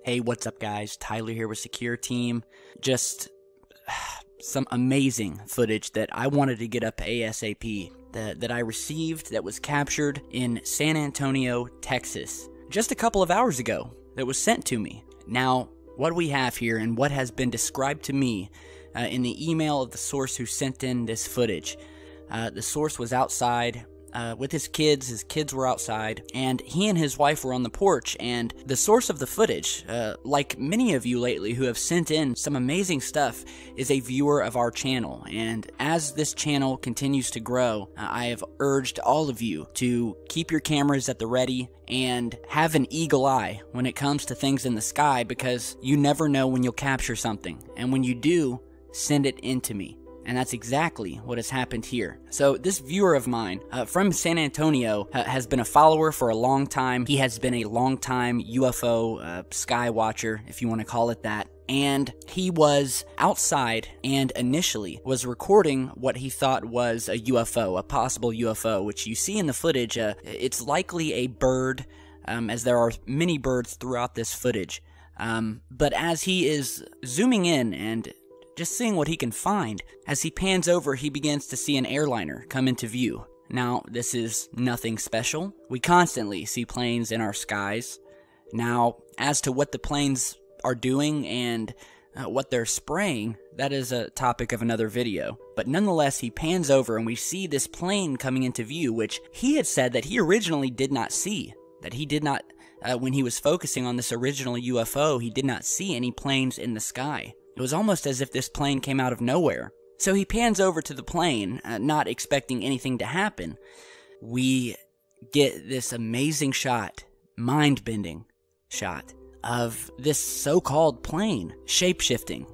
Hey, what's up guys? Tyler here with Secure Team. Just some amazing footage that I wanted to get up ASAP that I received that was captured in San Antonio, Texas, just a couple of hours ago that was sent to me. Now, what we have here and what has been described to me in the email of the source who sent in this footage. The source was outside with his kids were outside, and he and his wife were on the porch, and the source of the footage, like many of you lately who have sent in some amazing stuff, is a viewer of our channel. And as this channel continues to grow, I have urged all of you to keep your cameras at the ready and have an eagle eye when it comes to things in the sky, because you never know when you'll capture something, and when you do, send it in to me. And that's exactly what has happened here. So this viewer of mine from San Antonio has been a follower for a long time. He has been a long-time UFO sky watcher, if you want to call it that. And he was outside and initially was recording what he thought was a UFO, a possible UFO, which you see in the footage. It's likely a bird, as there are many birds throughout this footage. But as he is zooming in and just seeing what he can find, as he pans over, he begins to see an airliner come into view. Now, this is nothing special. We constantly see planes in our skies. Now, as to what the planes are doing and what they're spraying, that is a topic of another video. But nonetheless, he pans over and we see this plane coming into view, which he had said that he originally did not see. That he did not, when he was focusing on this original UFO, he did not see any planes in the sky. It was almost as if this plane came out of nowhere. So he pans over to the plane, not expecting anything to happen. We get this amazing shot, mind-bending shot, of this so-called plane shape-shifting,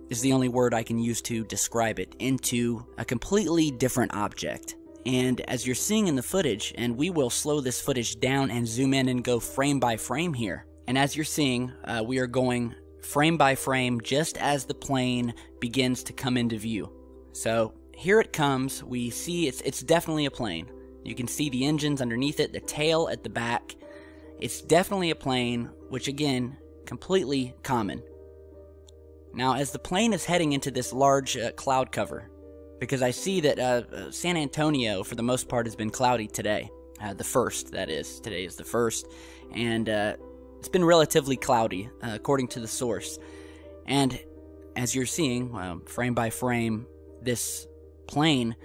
is the only word I can use to describe it, into a completely different object. And as you're seeing in the footage, and we will slow this footage down and zoom in and go frame by frame here. And as you're seeing, we are going frame by frame just as the plane begins to come into view. So here it comes. We see it's definitely a plane. You can see the engines underneath it, the tail at the back. It's definitely a plane, which again, completely common. Now as the plane is heading into this large cloud cover, because I see that San Antonio for the most part has been cloudy today. The first, that is. Today is the first. And it's been relatively cloudy, according to the source. And as you're seeing, frame by frame, this plane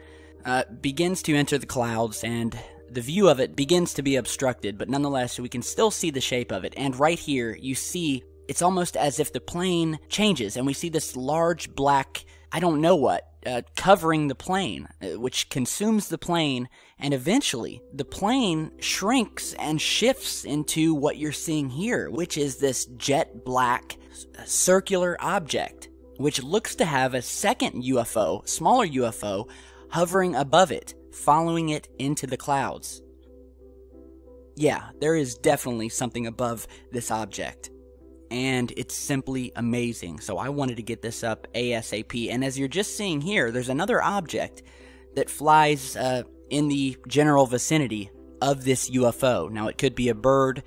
begins to enter the clouds, and the view of it begins to be obstructed, but nonetheless, we can still see the shape of it. And right here, you see, it's almost as if the plane changes, and we see this large black, I don't know what, covering the plane, which consumes the plane, and eventually the plane shrinks and shifts into what you're seeing here, which is this jet black circular object, which looks to have a second UFO, smaller UFO, hovering above it, following it into the clouds. Yeah, there is definitely something above this object. And it's simply amazing. So I wanted to get this up ASAP. And as you're just seeing here, there's another object that flies in the general vicinity of this UFO. Now, it could be a bird.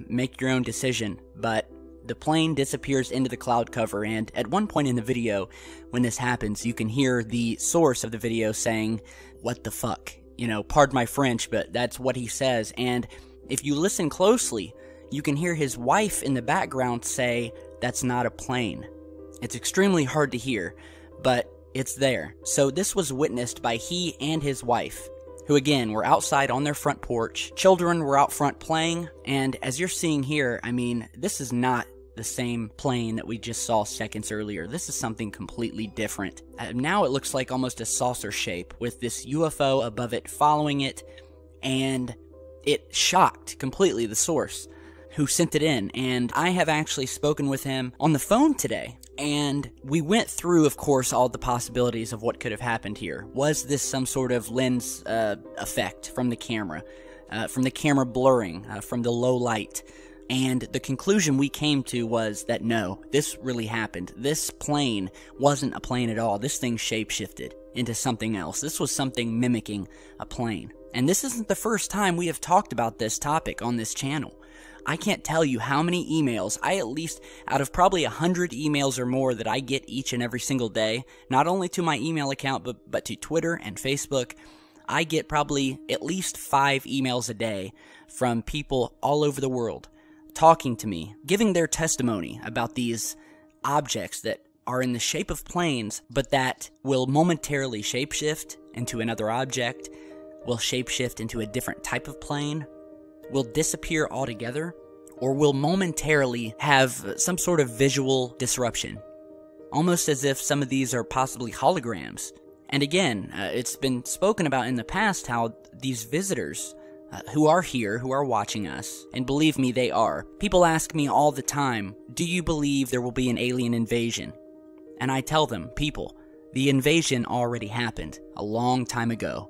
Make your own decision. But the plane disappears into the cloud cover. And at one point in the video, when this happens, you can hear the source of the video saying, "What the fuck?" You know, pardon my French, but that's what he says. And if you listen closely, you can hear his wife in the background say, "That's not a plane." It's extremely hard to hear, but it's there. So this was witnessed by he and his wife, who again were outside on their front porch. Children were out front playing, and as you're seeing here, I mean, this is not the same plane that we just saw seconds earlier. This is something completely different. Now it looks like almost a saucer shape with this UFO above it following it, and it shocked completely the source who sent it in. And I have actually spoken with him on the phone today, And we went through, of course, all the possibilities of what could have happened here. Was this some sort of lens effect from the camera blurring, from the low light? And the conclusion we came to was that no, this really happened. This plane wasn't a plane at all. This thing shapeshifted into something else. This was something mimicking a plane. And this isn't the first time we have talked about this topic on this channel. I can't tell you how many emails, out of probably 100 emails or more that I get each and every single day, not only to my email account, but to Twitter and Facebook, I get probably at least 5 emails a day from people all over the world talking to me, giving their testimony about these objects that are in the shape of planes, but that will momentarily shapeshift into another object, will shapeshift into a different type of plane, will disappear altogether, or will momentarily have some sort of visual disruption. Almost as if some of these are possibly holograms. And again, it's been spoken about in the past how these visitors who are here, who are watching us, and believe me, they are. People ask me all the time, do you believe there will be an alien invasion? And I tell them, people, the invasion already happened a long time ago.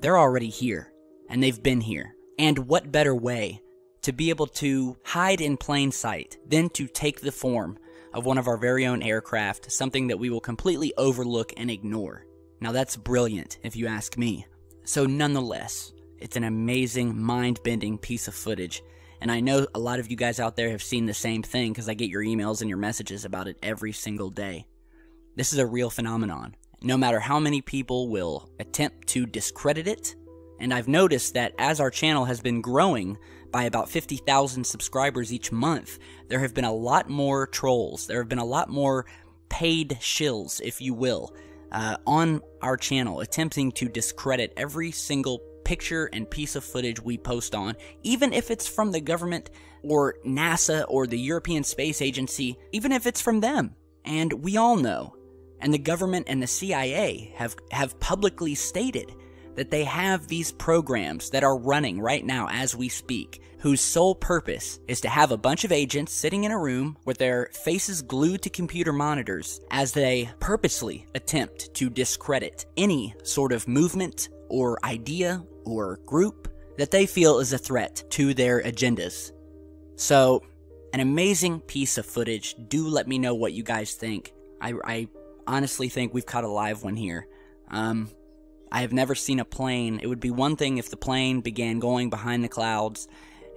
They're already here, and they've been here. And what better way to be able to hide in plain sight than to take the form of one of our very own aircraft, something that we will completely overlook and ignore. Now that's brilliant, if you ask me. So nonetheless, it's an amazing, mind-bending piece of footage, and I know a lot of you guys out there have seen the same thing because I get your emails and your messages about it every single day. This is a real phenomenon. No matter how many people will attempt to discredit it, and I've noticed that as our channel has been growing by about 50,000 subscribers each month, there have been a lot more trolls. There have been a lot more paid shills, if you will, on our channel, attempting to discredit every single picture and piece of footage we post on, even if it's from the government or NASA or the European Space Agency, even if it's from them. And we all know, and the government and the CIA have publicly stated that they have these programs that are running right now as we speak, whose sole purpose is to have a bunch of agents sitting in a room with their faces glued to computer monitors as they purposely attempt to discredit any sort of movement or idea or group that they feel is a threat to their agendas. So, an amazing piece of footage. Do let me know what you guys think. I honestly think we've caught a live one here. I have never seen a plane. It would be one thing if the plane began going behind the clouds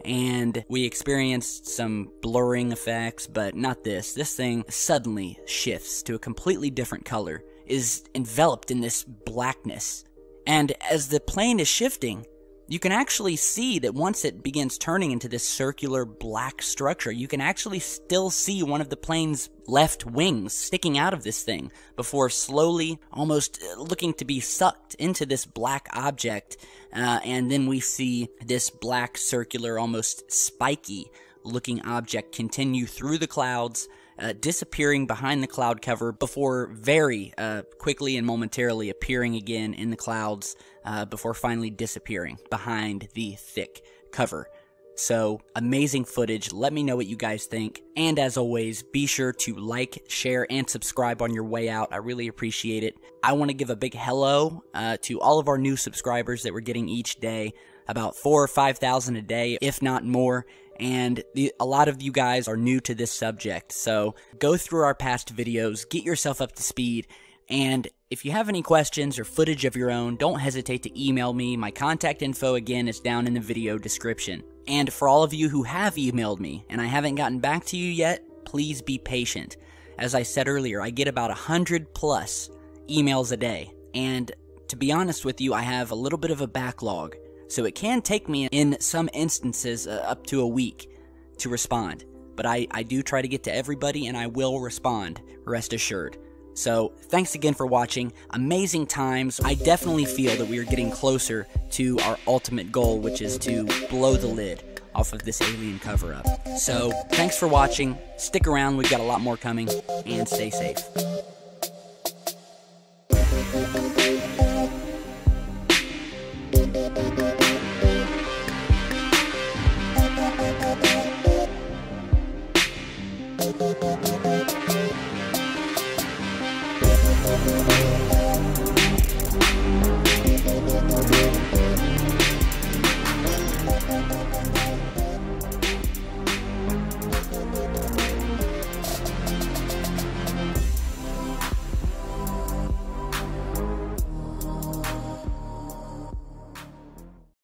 and we experienced some blurring effects, but not this. This thing suddenly shifts to a completely different color, is enveloped in this blackness. And as the plane is shifting, you can actually see that once it begins turning into this circular black structure, you can actually still see one of the plane's left wings sticking out of this thing before slowly, almost looking to be sucked into this black object. And then we see this black, circular, almost spiky looking object continue through the clouds, disappearing behind the cloud cover before very quickly and momentarily appearing again in the clouds before finally disappearing behind the thick cover. So, amazing footage. Let me know what you guys think. And as always, be sure to like, share, and subscribe on your way out. I really appreciate it. I want to give a big hello to all of our new subscribers that we're getting each day. About 4,000 or 5,000 a day, if not more. And a lot of you guys are new to this subject, so go through our past videos, get yourself up to speed, and if you have any questions or footage of your own, don't hesitate to email me. My contact info, again, is down in the video description. And for all of you who have emailed me and I haven't gotten back to you yet, please be patient. As I said earlier, I get about 100 plus emails a day, and to be honest with you, I have a little bit of a backlog. So it can take me, in some instances, up to a week to respond. But I do try to get to everybody, and I will respond, rest assured. So, thanks again for watching. Amazing times. I definitely feel that we are getting closer to our ultimate goal, which is to blow the lid off of this alien cover-up. So, thanks for watching. Stick around, we've got a lot more coming, and stay safe.